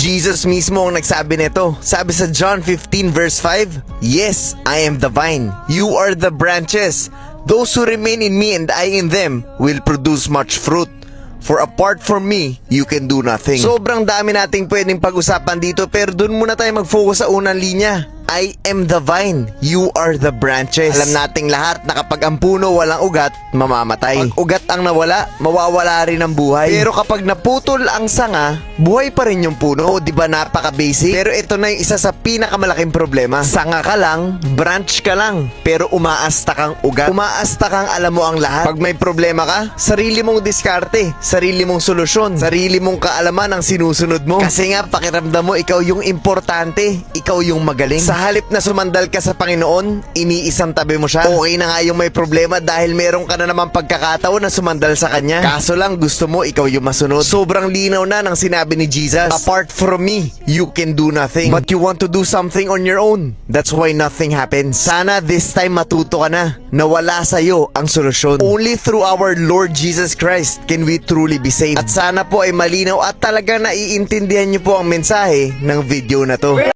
Jesus mismo ang nagsabi nito. Sabi sa John 15 verse 5, "Yes, I am the vine. You are the branches. Those who remain in me and I in them will produce much fruit. For apart from me, you can do nothing." Sobrang dami nating pwedeng pag-usapan dito, pero dun muna tayo mag-focus sa unang linya. I am the vine, you are the branches. Alam nating lahat na kapag ang puno walang ugat, mamamatay. Pag ugat ang nawala, mawawala rin ang buhay. Pero kapag naputol ang sanga, buhay pa rin yung puno. O, di ba napaka-basic? Pero ito na yung isa sa pinakamalaking problema. Sanga ka lang, branch ka lang, pero umaasta kang ugat. Umaasta kang alam mo ang lahat. Pag may problema ka, sarili mong diskarte, sarili mong solusyon, sarili mong kaalaman ang sinusunod mo. Kasi nga, pakiramdam mo, ikaw yung importante, ikaw yung magaling. Sa halip na sumandal ka sa Panginoon, iniisang tabi mo siya. Okay na nga yung may problema dahil meron ka na naman pagkakataon na sumandal sa Kanya. Kaso lang gusto mo ikaw yung masunod. Sobrang linaw na ng sinabi ni Jesus. Apart from me, you can do nothing. But you want to do something on your own. That's why nothing happens. Sana this time matuto ka na wala sa'yo ang solusyon. Only through our Lord Jesus Christ can we truly be saved. At sana po ay malinaw at talaga naiintindihan niyo po ang mensahe ng video na to.